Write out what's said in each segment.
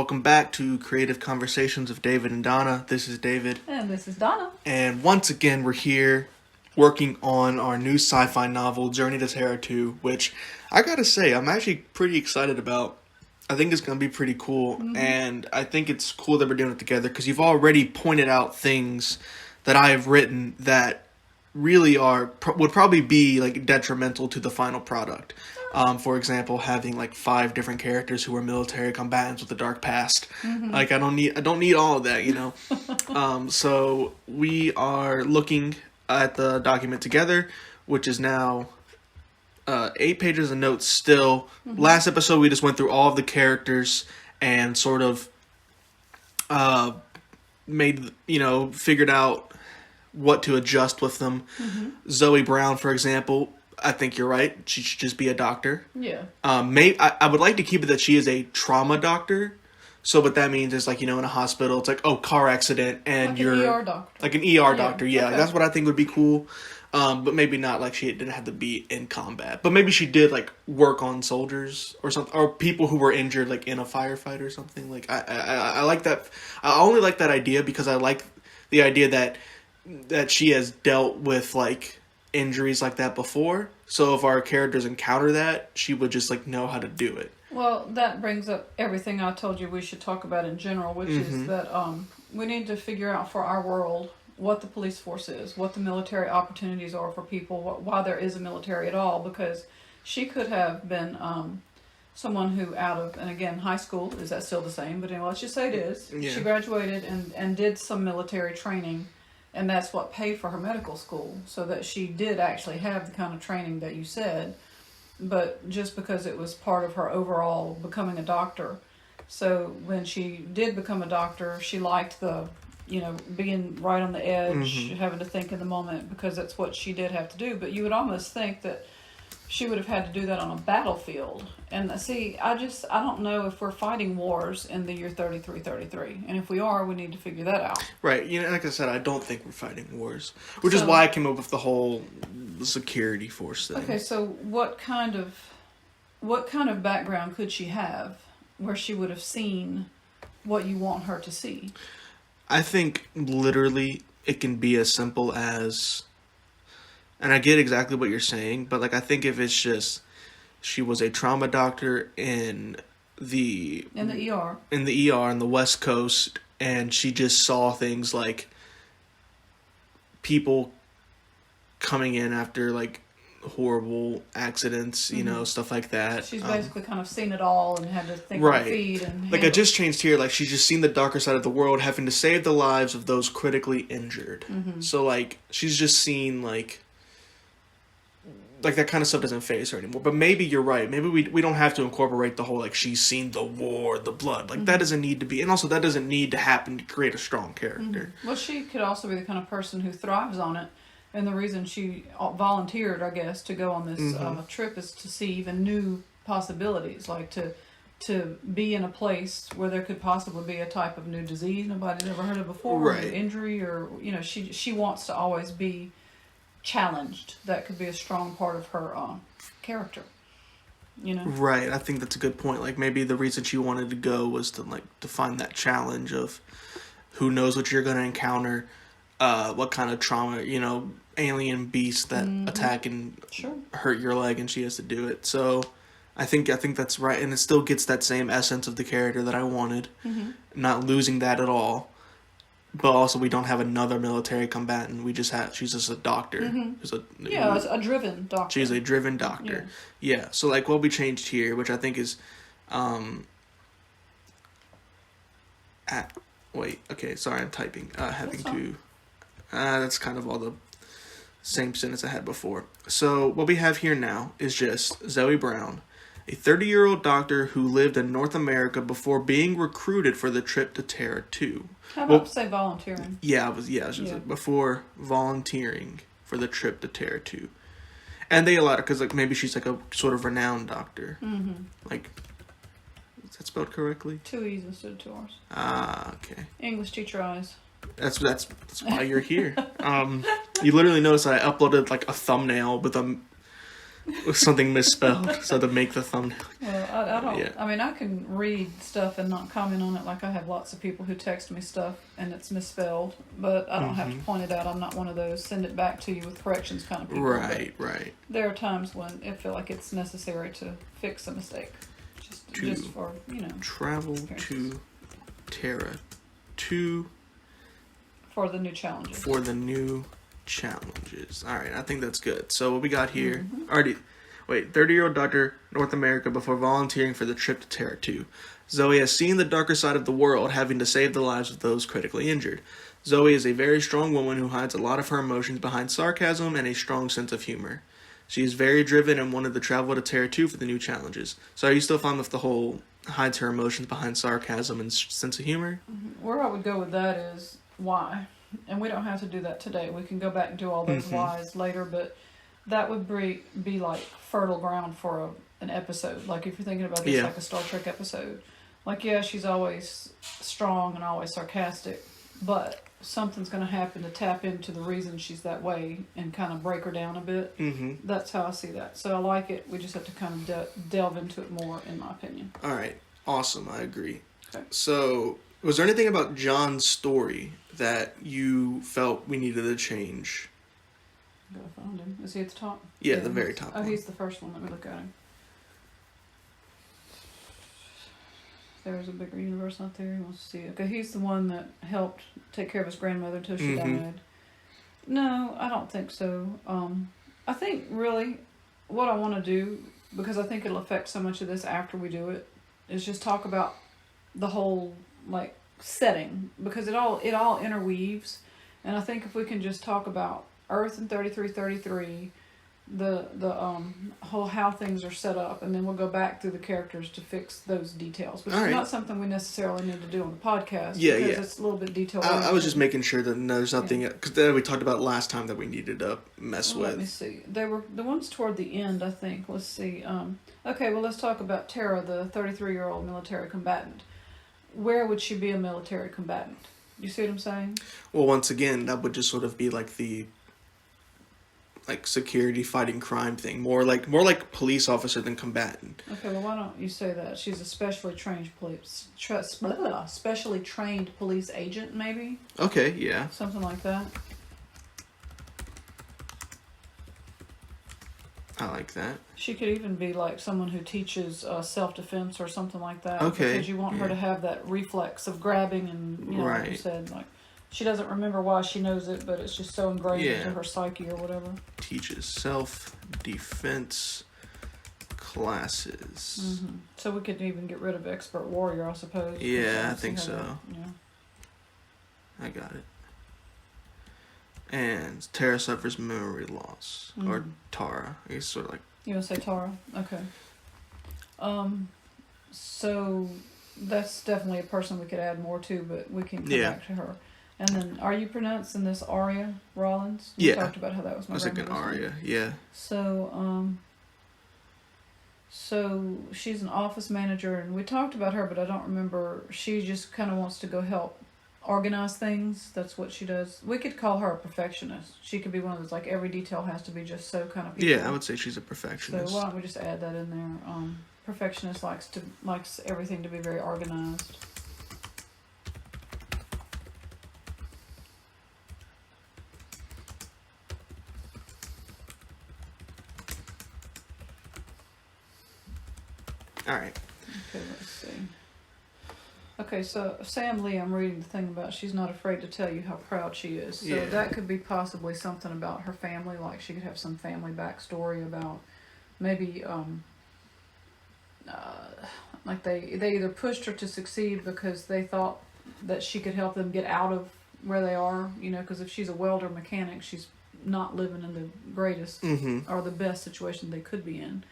welcome back to Creative Conversations of David and Donna. This is David. And this is Donna. And once again, we're here working on our new sci-fi novel, Journey to Terra 2, which I gotta say, I'm actually pretty excited about. I think it's gonna be pretty cool, and I think it's cool that we're doing it together, because you've already pointed out things that I have written that really would probably be like detrimental to the final product. For example, having like 5 different characters who are military combatants with a dark past. Like I don't need all of that, you know. So we are looking at the document together, which is now 8 pages of notes still. Last episode we just went through all of the characters and sort of figured out what to adjust with them. Zoe Brown, for example, I think you're right. She should just be a doctor. Yeah. I would like to keep it that she is a trauma doctor. So what that means is, like, you know, in a hospital, it's like, oh, car accident, and like you're... an ER doctor. Like an ER doctor, yeah. Okay. That's what I think would be cool. But maybe not, like, she didn't have to be in combat. But maybe she did, like, work on soldiers or something. Or people who were injured, like, in a firefight or something. Like, I like that. I only like that idea because I like the idea that she has dealt with, like, injuries like that before. So if our characters encounter that, she would just, like, know how to do it. Well, that brings up everything I told you we should talk about in general, which is that we need to figure out for our world what the police force is, what the military opportunities are for people, why there is a military at all, because she could have been someone who and again, high school, is that still the same? But anyway, let's just say it is. Yeah. She graduated and did some military training, and that's what paid for her medical school, so that she did actually have the kind of training that you said, but just because it was part of her overall becoming a doctor. So when she did become a doctor, she liked the, being right on the edge, having to think in the moment, because that's what she did have to do. But you would almost think that she would have had to do that on a battlefield. And see, I don't know if we're fighting wars in the year 3333. And if we are, we need to figure that out. Right. Like I said, I don't think we're fighting wars. Which is why I came up with the whole security force thing. Okay, so what kind of background could she have where she would have seen what you want her to see? I think literally it can be as simple as, and I get exactly what you're saying, but like I think if it's just she was a trauma doctor in the ER in the West Coast, and she just saw things like people coming in after like horrible accidents, stuff like that. She's basically kind of seen it all and had to think right. on her feet. And like I just changed here, like she's just seen the darker side of the world, having to save the lives of those critically injured. So like she's just seen like that kind of stuff doesn't faze her anymore. But maybe you're right. Maybe we don't have to incorporate the whole like she's seen the war, the blood. Like that doesn't need to be, and also that doesn't need to happen to create a strong character. Well, she could also be the kind of person who thrives on it. And the reason she volunteered, I guess, to go on this trip is to see even new possibilities, like to be in a place where there could possibly be a type of new disease nobody's ever heard of before, right. Or new injury, or she wants to always be challenged. That could be a strong part of her character. Right. I think that's a good point. Like maybe the reason she wanted to go was to find that challenge of who knows what you're going to encounter. What kind of trauma, alien beasts that attack and hurt your leg, and she has to do it. So I think that's right, and it still gets that same essence of the character that I wanted, not losing that at all. But also, we don't have another military combatant. She's just a doctor. Who's a driven doctor. She's a driven doctor. Yeah. So like what we changed here, which I think is, wait. Okay. Sorry, I'm typing. That's kind of all the same sentence I had before. So what we have here now is just Zoe Brown, a 30-year-old doctor who lived in North America before being recruited for the trip to Terra 2. How about say volunteering? Before volunteering for the trip to Terra 2. And they allowed her because like maybe she's like a sort of renowned doctor. Like, is that spelled correctly? 2 E's instead of 2 R's. Okay. English teacher eyes. That's why you're here. You literally noticed that I uploaded like a thumbnail with something misspelled, so to make the thumbnail. Well, I don't. Yeah. I mean, I can read stuff and not comment on it. Like I have lots of people who text me stuff and it's misspelled, but I don't have to point it out. I'm not one of those send it back to you with corrections kind of people. Right, right. There are times when I feel like it's necessary to fix a mistake, just for travel to Terra for the new challenges. For the new challenges. All right, I think that's good. So what we got here already. Wait, 30-year-old Dr. North America before volunteering for the trip to Terra 2. Zoe has seen the darker side of the world, having to save the lives of those critically injured. Zoe is a very strong woman who hides a lot of her emotions behind sarcasm and a strong sense of humor. She is very driven and wanted to travel to Terra 2 for the new challenges. So are you still fine with the whole hides her emotions behind sarcasm and sense of humor? Where I would go with that is why. And we don't have to do that today. We can go back and do all those whys later, but that would be like fertile ground for an episode. Like if you're thinking about this like a Star Trek episode. Like, yeah, she's always strong and always sarcastic, but something's going to happen to tap into the reason she's that way and kind of break her down a bit. Mm-hmm. That's how I see that. So I like it. We just have to kind of delve into it more, in my opinion. All right. Awesome. I agree. Okay. So was there anything about John's story that you felt we needed to change? I found him. Is he at the top? Yeah, the very top. Oh, he's the first one. Let me look at him. There's a bigger universe out there. He wants to see it. Okay, he's the one that helped take care of his grandmother until she died. No, I don't think so. I think really what I want to do, because I think it'll affect so much of this after we do it, is just talk about the whole like setting, because it all interweaves, and I think if we can just talk about Earth in 3333, the whole how things are set up, and then we'll go back through the characters to fix those details, which is not something we necessarily need to do on the podcast. Because it's a little bit detailed. I was just making sure that there's nothing, because we talked about last time that we needed to mess with. Let me see. They were the ones toward the end, I think. Let's see. Okay, well, let's talk about Tara, the 33-year-old military combatant. Where would she be a military combatant? You see what I'm saying? Well, once again, that would just sort of be like the security fighting crime thing, more like police officer than combatant. Okay, well, why don't you say that she's a specially trained police agent, maybe? Okay, yeah, something like that. I like that. She could even be like someone who teaches self-defense or something like that. Okay, because you want her to have that reflex of grabbing, and like you said, like she doesn't remember why she knows it, but it's just so ingrained into her psyche or whatever. Teaches self-defense classes. Mm-hmm. So we could even get rid of expert warrior, I suppose. Yeah, I think so. I got it. And Tara suffers memory loss. Or Tara. It's sort of like... You want to say Tara? Okay. So that's definitely a person we could add more to, but we can come back to her. And then, are you pronouncing this Aria Rollins? We talked about how that was my grandmother's name. I was thinking Aria, yeah. So she's an office manager, and we talked about her, but I don't remember. She just kind of wants to go help organize things. That's what she does. We could call her a perfectionist. She could be one of those, like, every detail has to be just so kind of people. Yeah, I would say she's a perfectionist. So why don't we just add that in there? Perfectionist likes everything to be very organized. All right. Okay, let's see. Okay, so Sam Lee, I'm reading the thing about she's not afraid to tell you how proud she is. So that could be possibly something about her family, like she could have some family backstory about maybe like they either pushed her to succeed because they thought that she could help them get out of where they are, because if she's a welder mechanic, she's not living in the greatest or the best situation they could be in.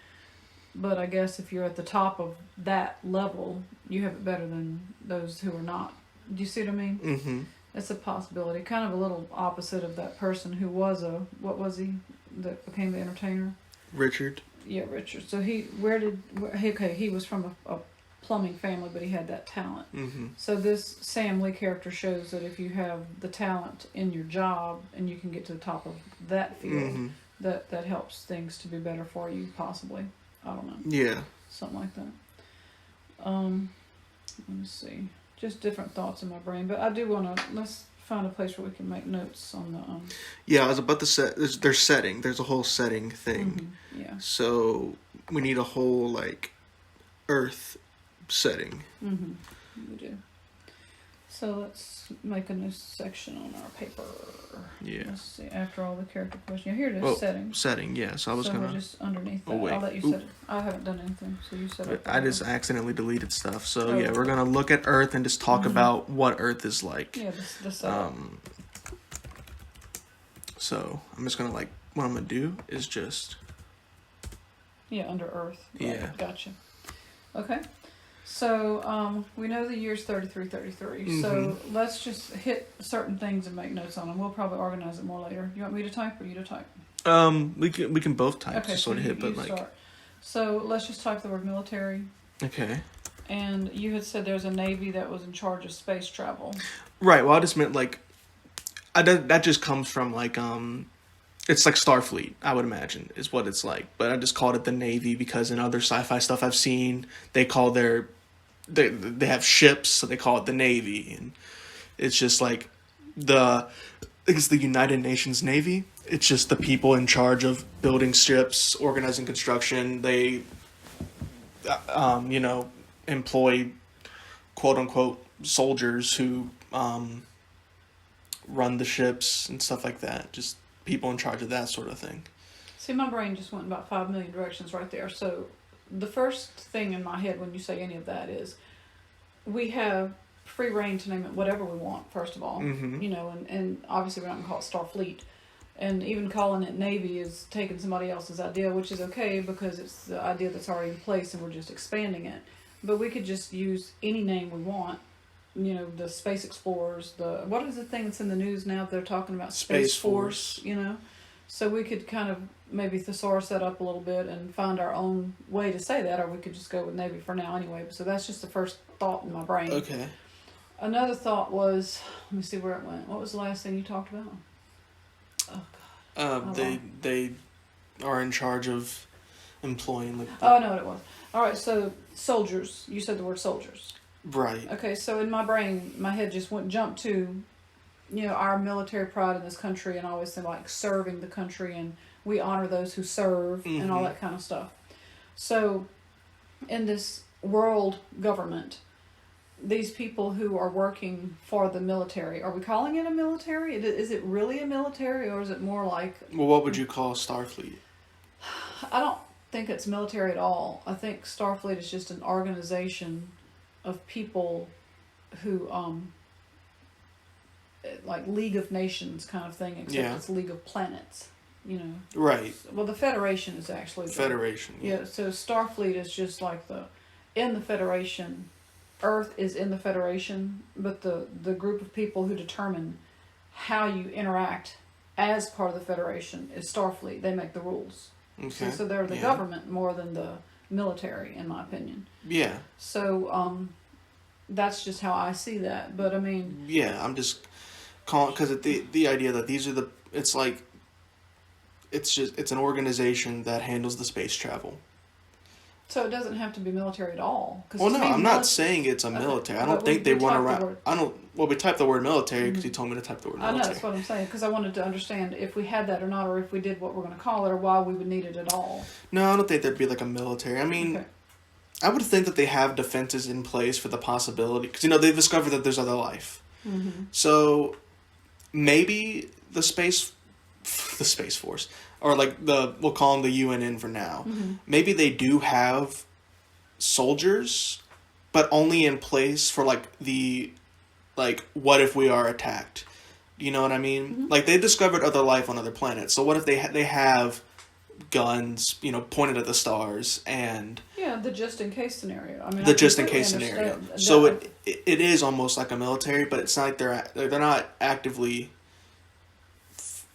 But I guess if you're at the top of that level, you have it better than those who are not. Do you see what I mean? Mm-hmm. It's a possibility. Kind of a little opposite of that person who was what was he that became the entertainer? Richard. Yeah, Richard. So he was from a plumbing family, but he had that talent. Mm-hmm. So this Sam Lee character shows that if you have the talent in your job and you can get to the top of that field, that helps things to be better for you, possibly. I don't know. Yeah. Something like that. Let me see. Just different thoughts in my brain, but I do want to. Let's find a place where we can make notes on the. Yeah, I was about to set. There's setting. There's a whole setting thing. Yeah. So we need a whole like Earth setting. We do. So let's make a new section on our paper. Yeah. Let's see. After all the character questions, yeah, here it is. Setting. Setting. Yeah. So I was so gonna. We're just underneath that. Oh wait. I'll let you set it. I haven't done anything, so you set it. I just accidentally deleted stuff. So Oh, yeah, we're gonna look at Earth and just talk about what Earth is like. Yeah, the setup. So I'm just gonna like what I'm gonna do is just. Yeah, under Earth. Right. Yeah. Gotcha. Okay. So we know the year's 3333. So let's just hit certain things and make notes on them. We'll probably organize it more later. You want me to type or you to type? We can both type Okay, to sort of hit, but like. Start. So let's just type the word military. Okay. And you had said there's a Navy that was in charge of space travel. Right. Well, I just meant like, that just comes from like it's like Starfleet, I would imagine, is what it's like. But I just called it the Navy because in other sci-fi stuff I've seen, they call they have ships, so they call it the Navy, and it's just like I think it's the United Nations Navy. It's just the people in charge of building ships, organizing construction. They, employ quote unquote soldiers who run the ships and stuff like that. Just people in charge of that sort of thing. See, my brain just went about 5 million directions right there. So the first thing in my head when you say any of that is we have free reign to name it whatever we want, first of all. And obviously we're not going to call it Starfleet. And even calling it Navy is taking somebody else's idea, which is okay because it's the idea that's already in place and we're just expanding it. But we could just use any name we want. The space explorers, what is the thing that's in the news now? They're talking about Space Force, So we could kind of maybe thesaurus that up a little bit and find our own way to say that, or we could just go with Navy for now anyway. So that's just the first thought in my brain. Okay. Another thought was, let me see where it went. What was the last thing you talked about? Oh, God. They are in charge of employing like. Oh, I know what it was. All right, so soldiers. You said the word soldiers. Right. Okay, so in my brain, my head just jumped to, our military pride in this country, and always say like serving the country, and we honor those who serve, and all that kind of stuff. So, in this world government, these people who are working for the military, are we calling it a military? Is it really a military, or is it more like? Well, what would you call Starfleet? I don't think it's military at all. I think Starfleet is just an organization of people who like League of Nations kind of thing, except it's League of Planets, Right. Well, the Federation is actually Federation. Yeah, so Starfleet is just like in the Federation. Earth is in the Federation, but the group of people who determine how you interact as part of the Federation is Starfleet. They make the rules. Okay. So they're the government more than the military, in my opinion. Yeah. So that's just how I see that. But I mean, yeah, I'm just calling because the idea that these are it's like it's an organization that handles the space travel. So it doesn't have to be military at all. Well, no, I'm not saying it's a military. I don't think they run around. Well, we typed the word military because you told me to type the word military. I know, that's what I'm saying, because I wanted to understand if we had that or not, or if we did what we're going to call it, or why we would need it at all. No, I don't think there'd be like a military. I mean, I would think that they have defenses in place for the possibility, because, they've discovered that there's other life. Mm-hmm. So maybe the Space Force, or like we'll call them the UNN for now. Mm-hmm. Maybe they do have soldiers, but only in place for what if we are attacked? You know what I mean? Mm-hmm. Like they discovered other life on other planets. So what if they have guns, pointed at the stars and the just in case scenario. I mean, the just in case scenario. So it is almost like a military, but it's not like they're not actively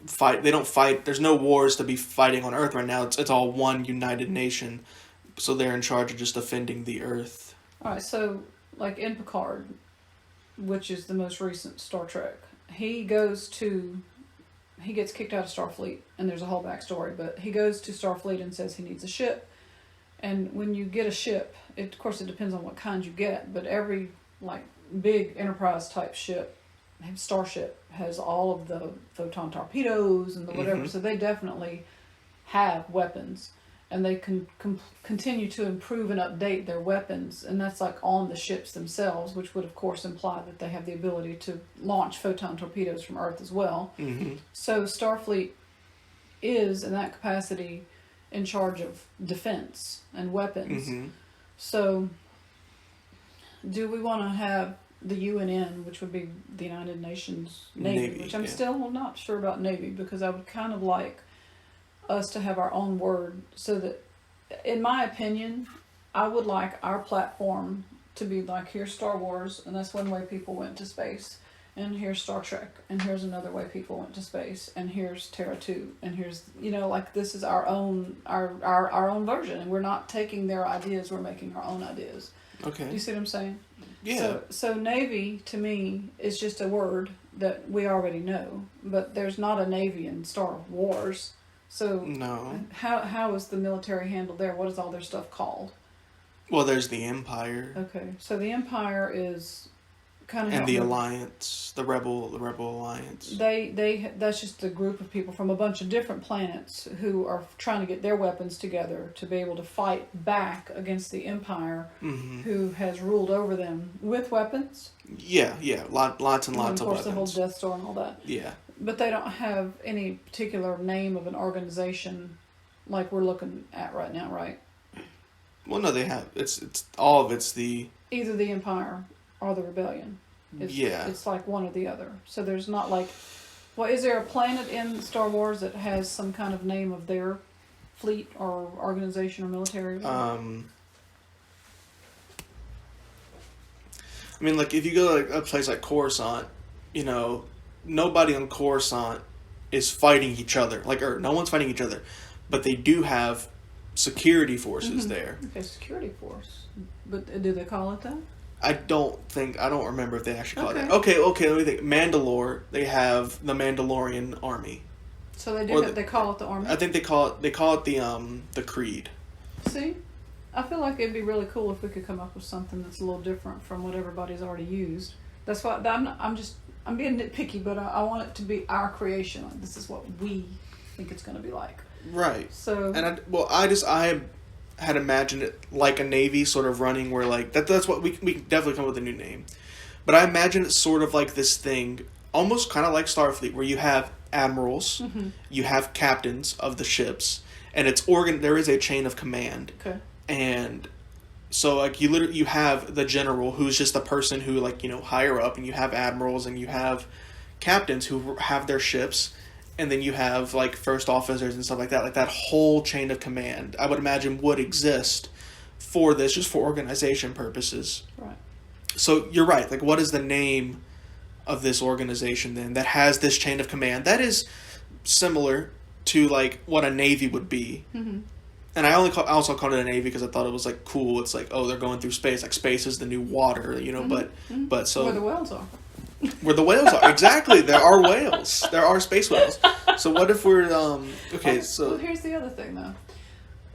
fight. They don't fight. There's no wars to be fighting on Earth right now. It's all one united nation. So they're in charge of just defending the Earth. All right. So like in Picard, which is the most recent Star Trek, he gets kicked out of Starfleet, and there's a whole backstory. But he goes to Starfleet and says he needs a ship, And when you get a ship, of course it depends on what kind you get, but every like big enterprise type ship, starship, has all of the photon torpedoes and the whatever. So they definitely have weapons, and they can continue to improve and update their weapons, and that's like on the ships themselves, which would of course imply that they have the ability to launch photon torpedoes from Earth as well. So Starfleet is in that capacity in charge of defense and weapons. So do we want to have the UNN, which would be the United Nations Navy, which I'm still not sure about Navy, because I would kind of like us to have our own word, so that, in my opinion, I would like our platform to be like, here's Star Wars, and that's one way people went to space, and here's Star Trek, and here's another way people went to space, and here's Terra 2, and here's, like, this is our own our own version, and we're not taking their ideas, we're making our own ideas. Okay. Do you see what I'm saying? Yeah. So Navy, to me, is just a word that we already know, but there's not a Navy in Star Wars. So no. How is the military handled there? What is all their stuff called? Well, there's the Empire. Okay, so the Empire is kind of, and the Alliance, the Rebel Alliance. That's just a group of people from a bunch of different planets who are trying to get their weapons together to be able to fight back against the Empire, who has ruled over them with weapons. Yeah, lots and lots of weapons. Of course, the whole Death Star and all that. Yeah. But they don't have any particular name of an organization like we're looking at right now, right? Well, no, they have. It's all of it's the... Either the Empire or the Rebellion. It's like one or the other. So there's not like... Well, is there a planet in Star Wars that has some kind of name of their fleet or organization or military? I mean, like, if you go to a place like Coruscant, nobody on Coruscant is fighting each other. No one's fighting each other. But they do have security forces there. Okay, security force. But do they call it that? I don't remember if they actually call it that. Okay, let me think. Mandalore, they have the Mandalorian army. So they do they call it the army? I think they call it the Creed. See? I feel like it'd be really cool if we could come up with something that's a little different from what everybody's already used. That's why I'm being nitpicky, but I want it to be our creation. Like, this is what we think it's going to be like. Right. So. And I had imagined it like a Navy sort of running where like that's what we can definitely come up with a new name, but I imagine it's sort of like this thing, almost kind of like Starfleet, where you have admirals, you have captains of the ships, and there is a chain of command. Okay. And so like you have the general, who's just the person who higher up, and you have admirals, and you have captains who have their ships. And then you have, first officers and stuff like that. Like, that whole chain of command, I would imagine, would exist for this, just for organization purposes. Right. So, you're right. Like, what is the name of this organization, then, that has this chain of command? That is similar to, what a Navy would be. Mm-hmm. And I also called it a Navy because I thought it was, cool. It's they're going through space. Like, space is the new water, but so... Where the whales are. Where the whales are. Exactly. There are whales. There are space whales. So what if we're... Okay, so... Well, here's the other thing, though.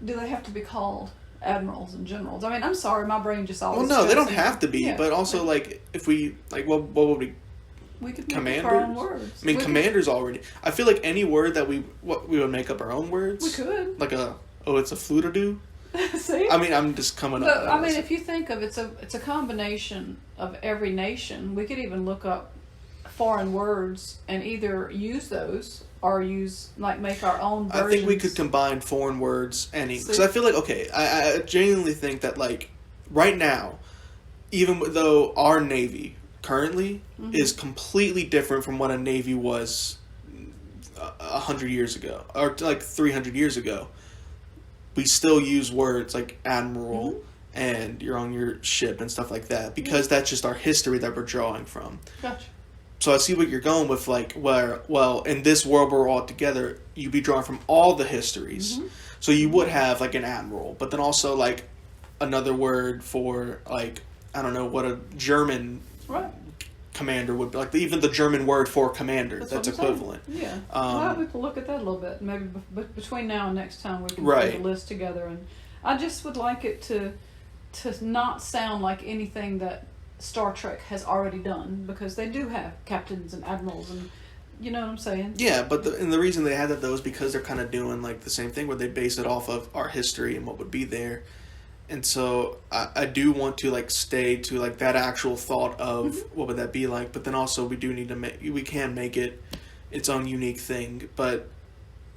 Do they have to be called admirals and generals? I mean, I'm sorry, my brain just always... Well, no, they don't have to be. But also, if we... what would we... We could make up our own words. I mean, commanders already... I feel like any word that we would make up our own words. We could. It's a flutadoo. See? I mean, I'm just coming up. I mean, if you think of it's a combination of every nation. We could even look up foreign words and either use those or make our own versions. I think we could combine foreign words because I feel like I genuinely think that right now, even though our Navy currently is completely different from what a Navy was 100 years ago or 300 years ago. We still use words like admiral and you're on your ship and stuff like that because that's just our history that we're drawing from. Gotcha. So I see what you're going with, in this world where we're all together, you'd be drawing from all the histories. Mm-hmm. So you would have an admiral, but then also another word for I don't know what a German commander would be, even the German word for commander that's equivalent. Yeah. Well, we can look at that a little bit. Maybe between now and next time we can put a list together. And I just would like it to not sound like anything that Star Trek has already done, because they do have captains and admirals, and you know what I'm saying? Yeah, but the reason they had that though is because they're kind of doing like the same thing where they base it off of our history and what would be there. And so I do want to like stay to like that actual thought of what would that be like, but then also we do need to we can make it its own unique thing, but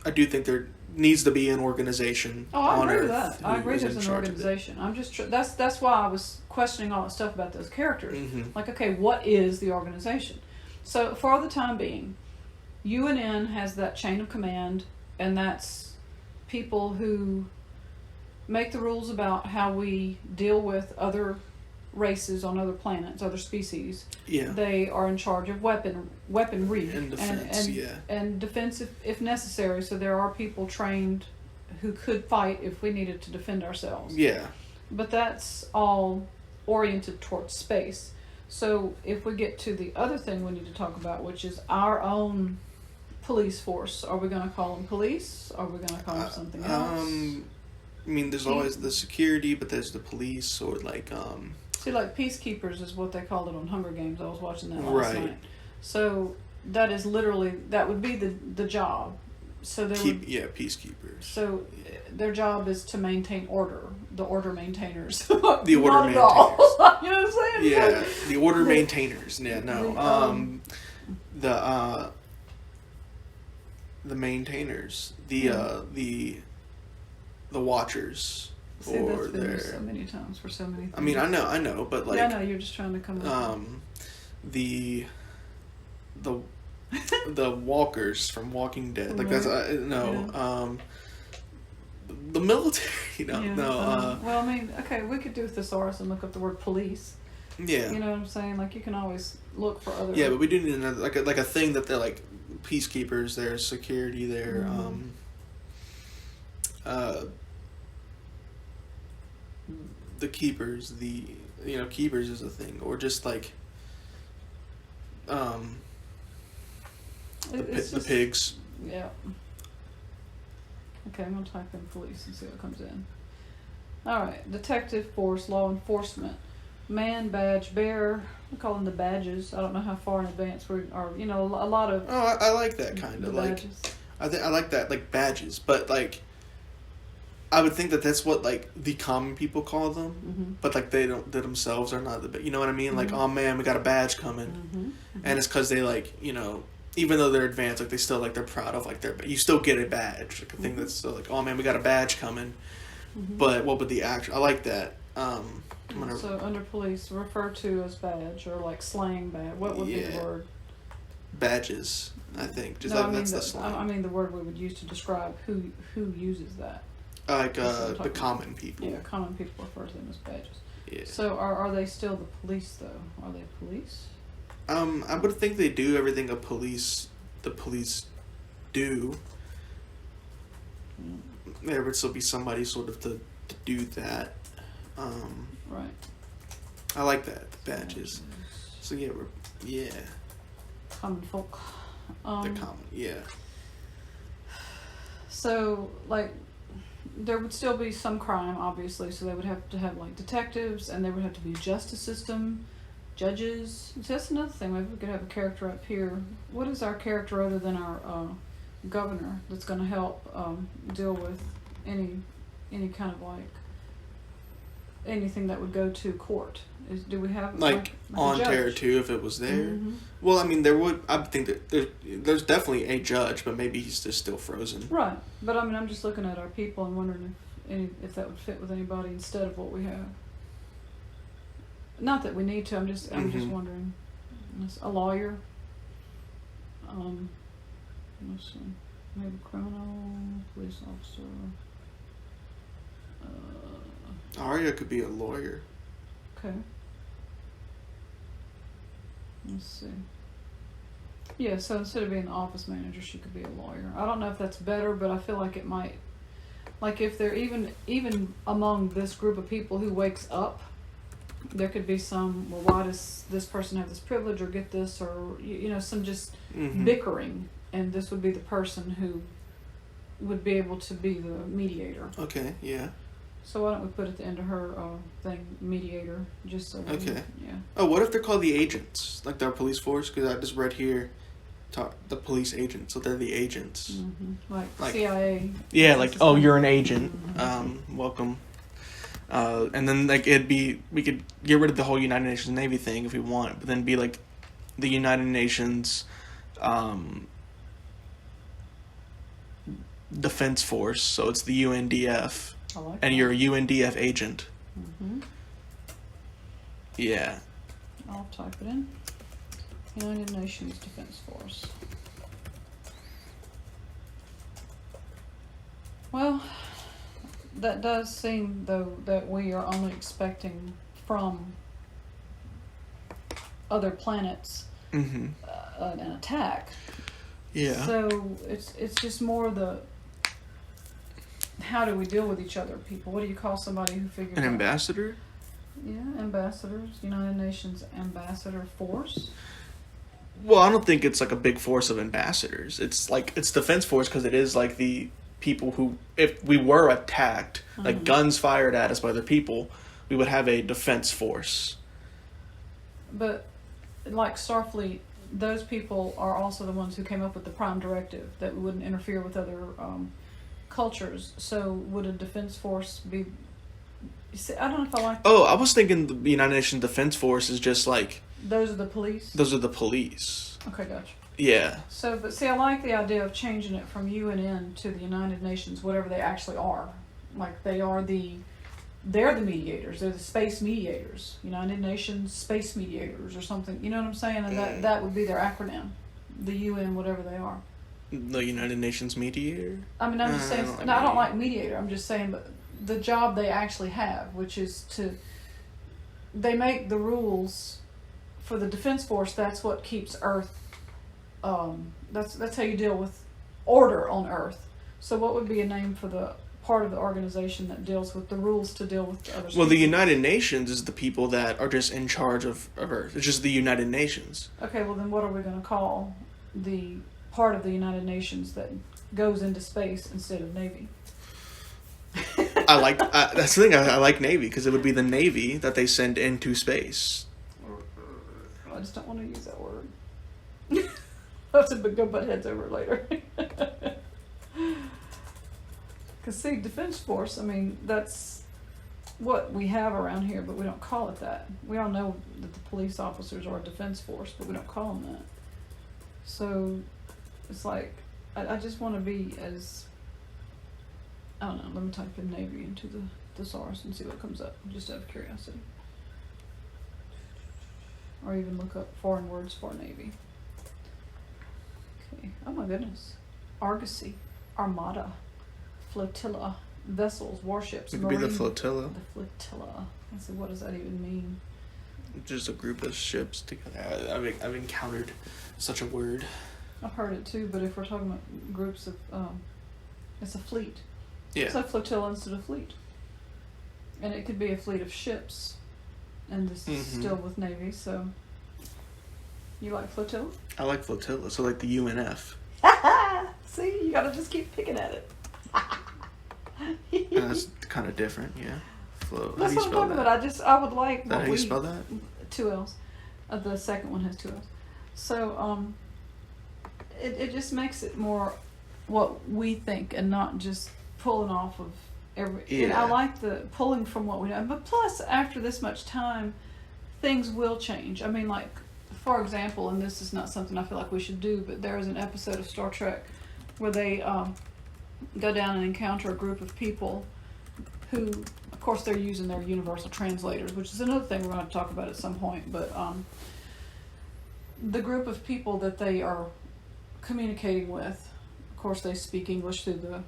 I do think there needs to be an organization. Oh, I on agree Earth with that. I agree there's an organization. I'm just that's why I was questioning all that stuff about those characters. Like, okay, what is the organization? So for the time being, UNN has that chain of command, and that's people who make the rules about how we deal with other races on other planets, other species. Yeah. They are in charge of weaponry and defense. and defense if necessary. So there are people trained who could fight if we needed to defend ourselves. Yeah. But that's all oriented towards space. So if we get to the other thing we need to talk about, which is our own police force, are we going to call them police? Are we going to call them something else? I mean, there's always the security, but there's the police, or like See, like peacekeepers is what they called it on Hunger Games. I was watching that last night. So that is literally, that would be the job. So they peacekeepers. So their job is to maintain order. The order maintainers. The order maintainers. You know what I'm saying? Yeah, the order maintainers. Yeah, no. The maintainers. The watchers. See, that's been used so many times for so many things. I mean, I know, but like... Yeah, I know, you're just trying to come up the walkers from Walking Dead. Like, that's... the military, well, I mean, okay, we could do a thesaurus and look up the word police. Yeah. You know what I'm saying? Like, you can always look for other... Yeah, but we do need another... Like a thing that they're, like, peacekeepers, there's security there, the keepers, keepers is a thing, or just like the pigs. Yeah. Okay, I'm gonna type in police and see what comes in. Alright, detective force, law enforcement, man, badge, bearer. We call them the badges. I don't know how far in advance a lot of... Oh, I like that kind of, like... Badges. I like that, like, badges, but, like... I would think that that's what, like, the common people call them, but, like, they themselves are not the... You know what I mean? Like, oh, man, we got a badge coming. And it's because they, like, even though they're advanced, like, they still, like, they're proud of, like, you still get a badge. Like, a thing that's still, like, oh, man, we got a badge coming. But what would the actual... I like that. So, under police, refer to as badge, or, like, slang badge. What would be the word? Badges, I think. That's the slang. I mean the word we would use to describe who uses that. Like the common people. Yeah, common people refer to them as badges. Yeah. So are they still the police though? Are they police? I would think they do everything the police do. There would still be somebody sort of to do that. Right. I like that, badges. So yeah, common folk. The common, yeah. So, like, there would still be some crime, obviously, so they would have to have, like, detectives, and there would have to be a justice system, judges. So that's another thing. Maybe we could have a character up here. What is our character other than our governor that's going to help deal with any kind of, like, anything that would go to court? Do we have like on Terror 2 if it was there? Well, I mean, there would. I think that there's definitely a judge, but maybe he's just still frozen. Right, but I mean, I'm just looking at our people and wondering if that would fit with anybody instead of what we have. Not that we need to. I'm just wondering. A lawyer. Let's see. Maybe criminal, police officer. Arya could be a lawyer. Okay. Let's see. Yeah, so instead of being the office manager, she could be a lawyer. I don't know if that's better, but I feel like it might. Like if they're even among this group of people who wakes up, there could be some, well, why does this person have this privilege or get this, or some just bickering, and this would be the person who would be able to be the mediator. Okay, yeah. So why don't we put at the end of her thing, mediator, just so. Okay. Yeah. Oh, what if they're called the agents, like their police force? Because I just read here, the police agents, so they're the agents. Mm-hmm. Like CIA. Yeah, like, oh, you're an agent. Welcome. And then like we could get rid of the whole United Nations Navy thing if we want, but then be like the United Nations Defense Force. So it's the UNDF. And you're a UNDF agent. Mm-hmm. Yeah. I'll type it in. United Nations Defense Force. Well, that does seem, though, that we are only expecting from other planets an attack. Yeah. So it's just more the how do we deal with each other, people? What do you call somebody who figures An out? ambassador? Yeah, ambassadors, United Nations Ambassador Force. Well, I don't think it's like a big force of ambassadors. It's like, it's defense force because it is like the people who, if we were attacked, like guns fired at us by other people, we would have a defense force. But like Starfleet, those people are also the ones who came up with the Prime Directive that we wouldn't interfere with other cultures. So would a defense force be? See, I don't know if I like. Oh, I was thinking the United Nations Defense Force is just like. Those are the police. Those are the police. Okay, gotcha. Yeah. So, but see, I like the idea of changing it from UNN to the United Nations, whatever they actually are. Like they're the mediators. They're the space mediators. United Nations Space Mediators or something. You know what I'm saying? And that would be their acronym. The UN, whatever they are. The United Nations Mediator? I mean, I'm just saying. I don't like mediator. I'm just saying, but the job they actually have, which is they make the rules for the Defense Force. That's what keeps Earth. That's how you deal with order on Earth. So, what would be a name for the part of the organization that deals with the rules to deal with the other? Well, the United Nations is the people that are just in charge of Earth. It's just the United Nations. Okay, well then, what are we going to call the part of the United Nations that goes into space instead of Navy? That's the thing. I like Navy because it would be the Navy that they send into space. I just don't want to use that word. That's a big go butt heads over later. Because see, Defense Force, I mean, that's what we have around here, but we don't call it that. We all know that the police officers are a Defense Force, but we don't call them that. So it's like, I just want to be as, I don't know, let me type in Navy into the thesaurus and see what comes up, just out of curiosity. Or even look up foreign words for Navy. Okay, oh my goodness. Argosy, Armada, Flotilla, vessels, warships, It could be the flotilla. The flotilla. I said, what does that even mean? Just a group of ships together. I've encountered such a word. I've heard it too, but if we're talking about groups of, it's a fleet. Yeah. It's like flotilla instead of fleet. And it could be a fleet of ships. And this is still with Navy, so. You like flotilla? I like flotilla, so like the UNF. See, you gotta just keep picking at it. That's kind of different, yeah. That's what I'm talking about. I would like. How do you spell that? 2 L's. The second one has 2 L's. So, it just makes it more what we think and not just pulling off of every. Yeah. And I like the pulling from what we know. But plus, after this much time, things will change. I mean, like, for example, and this is not something I feel like we should do, but there is an episode of Star Trek where they go down and encounter a group of people who, of course, they're using their universal translators, which is another thing we're going to talk about at some point. But the group of people that they are communicating with, of course, they speak English through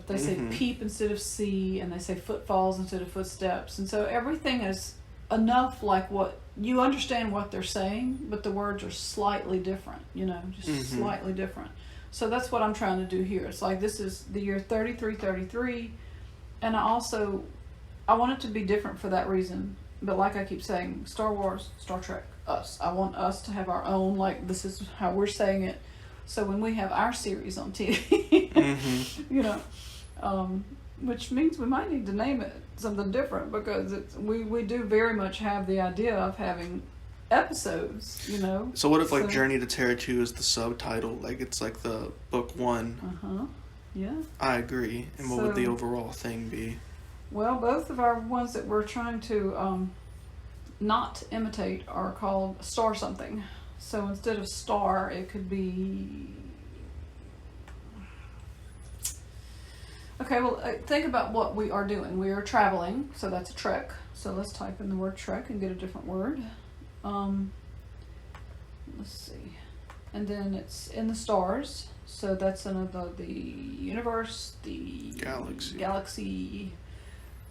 they say peep instead of see, and they say footfalls instead of footsteps. And so everything is enough like what you understand what they're saying, but the words are slightly different, just slightly different. So that's what I'm trying to do here. It's like this is the year 3333, and I want it to be different for that reason. But like I keep saying, Star Wars, Star Trek, us. I want us to have our own, like, this is how we're saying it. So when we have our series on TV, which means we might need to name it something different, because we do very much have the idea of having episodes, you know. So what if like Journey to Terra 2 is the subtitle? Like it's like the book 1. Yeah. I agree. And what would the overall thing be? Well, both of our ones that we're trying to not imitate are called Star something. So instead of star, it could be... Okay, well, think about what we are doing. We are traveling, so that's a trek. So let's type in the word trek and get a different word. Let's see. And then it's in the stars. So that's another, the universe, the galaxy.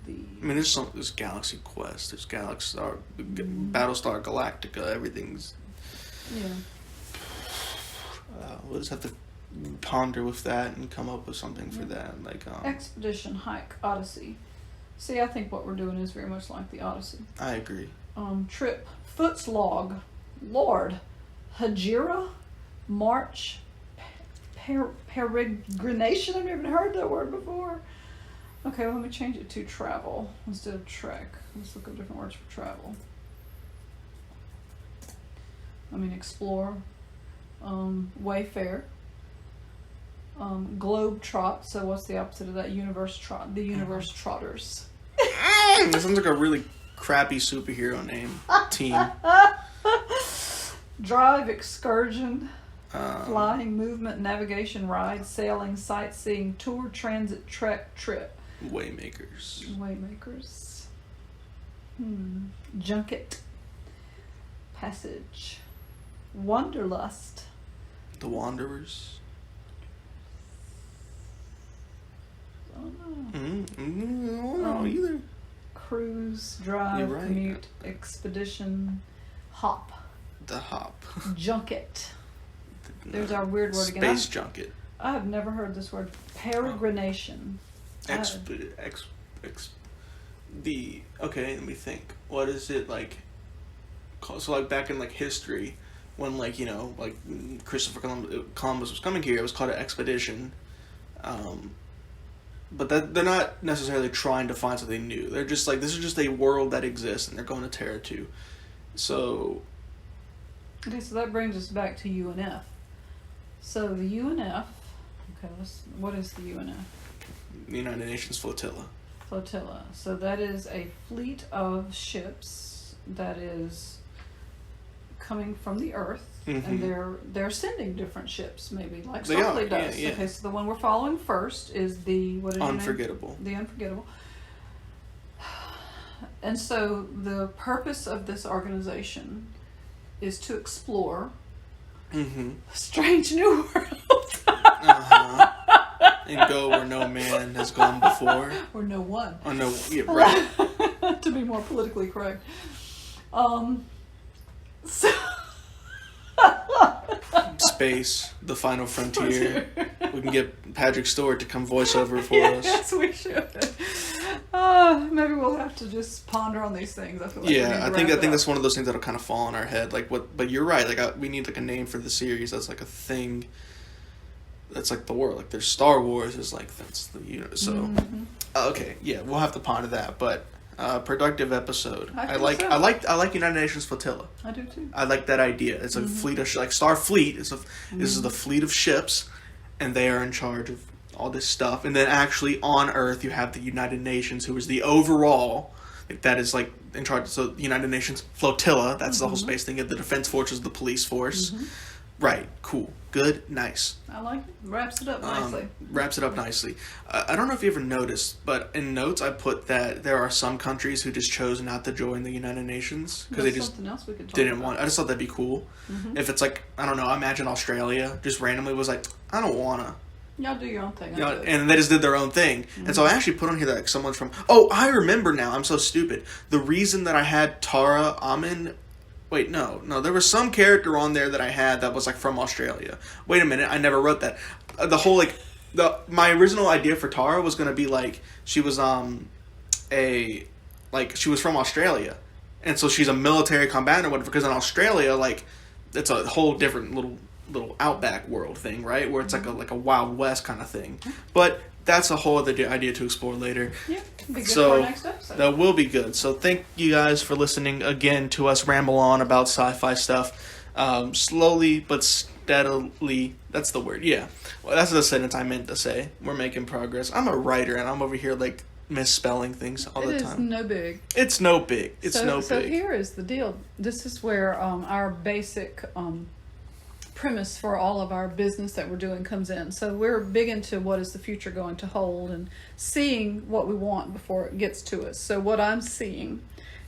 I mean, there's Galaxy Quest, there's Battlestar Galactica, everything's... Yeah. We'll just have to ponder with that and come up with something for that. Like Expedition, hike, Odyssey. See, I think what we're doing is very much like the Odyssey. I agree. Trip, Foot's Log, Lord, Hajira, March, Peregrination. I've never heard that word before. Okay, well, let me change it to travel instead of trek. Let's look up different words for travel. Explore, wayfare, globe trot. So what's the opposite of that? Universe trot. The universe trotters. That sounds like a really crappy superhero name. Team. Drive, excursion, flying, movement, navigation, ride, sailing, sightseeing, tour, transit, trek, trip. Waymakers. Junket, passage, wanderlust. The Wanderers. I don't I don't know either. Cruise, drive, right. commute, expedition, hop. The Hop. Junket. There's our weird word again. Space junket. I have never heard this word. Peregrination. Okay, let me think. What is it like? So like back in like history, when like Christopher Columbus was coming here, it was called an expedition. But they're not necessarily trying to find something new. They're just like, this is just a world that exists, and they're going to Terra 2. So. Okay, so that brings us back to UNF. So the UNF. Okay, what is the UNF? The United Nations Flotilla. So that is a fleet of ships that is coming from the Earth, and they're sending different ships, maybe like Starfleet does. Yeah. Okay, so the one we're following first is the Unforgettable. The Unforgettable. And so the purpose of this organization is to explore strange new worlds. And go where no man has gone before. Or no one. Oh, no, yeah, right. To be more politically correct. So Space, the final frontier. We can get Patrick Stewart to come voice over for us. Yes, we should. Maybe we'll have to just ponder on these things. I feel like I think that's one of those things that'll kind of fall on our head. Like what? But you're right. Like we need like a name for the series. That's like a thing. That's like the world. Like there's Star Wars. Is like that's the So okay, yeah, we'll have to ponder that. But productive episode. I like United Nations Flotilla. I do too. I like that idea. It's a fleet of like Starfleet. This is the fleet of ships, and they are in charge of all this stuff. And then actually on Earth you have the United Nations, who is the overall, like that is like in charge. So the United Nations Flotilla. That's the whole space thing. You have the defense forces, the police force. Right. Cool. Good. Nice. I like it. Wraps it up nicely. I don't know if you ever noticed, but in notes I put that there are some countries who just chose not to join the United Nations because they just didn't want. I just thought that'd be cool. If it's like, I don't know, I imagine Australia just randomly was like, I don't wanna. Y'all do your own thing. And they just did their own thing. And so I actually put on here that like someone's from. Oh, I remember now. I'm so stupid. The reason that I had Tara Amin. Wait, no. There was some character on there that I had that was like from Australia. Wait a minute, I never wrote that. The whole my original idea for Tara was gonna be like she was she was from Australia, and so she's a military combatant or whatever. Because in Australia, like it's a whole different little outback world thing, right? Where it's like a Wild West kind of thing. But that's a whole other idea to explore later. Yeah, be good for So our next episode. that will be good. So thank you guys for listening again to us ramble on about sci-fi stuff. Slowly but steadily. That's the word. Yeah. Well, that's the sentence I meant to say. We're making progress. I'm a writer, and I'm over here like misspelling things all the time. It is no big. It's no big. It's no big. So here is the deal. This is where our basic premise for all of our business that we're doing comes in. So we're big into what is the future going to hold and seeing what we want before it gets to us. So what I'm seeing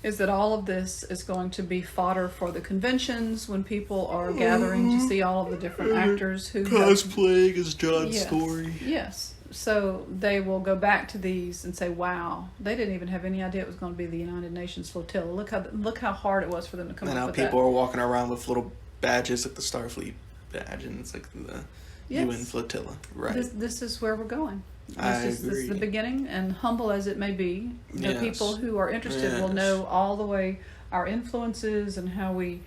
is that all of this is going to be fodder for the conventions when people are gathering to see all of the different actors who cosplaying as John's story. Yes. So they will go back to these and say, "Wow, they didn't even have any idea it was going to be the United Nations flotilla. Look how hard it was for them to come up with that." And now people are walking around with little badges like the Starfleet badge, and it's like the UN flotilla. Right. This is where we're going. This is the beginning, and humble as it may be, the people who are interested will know all the way our influences and how we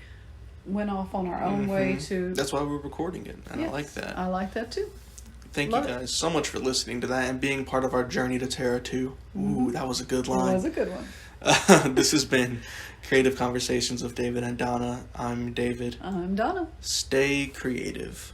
went off on our own way to. That's why we're recording it, and I like that. I like that too. Thank you guys so much for listening to that and being part of our journey to Terra 2. Ooh, that was a good line. That was a good one. This has been Creative Conversations with David and Donna. I'm David. I'm Donna. Stay creative.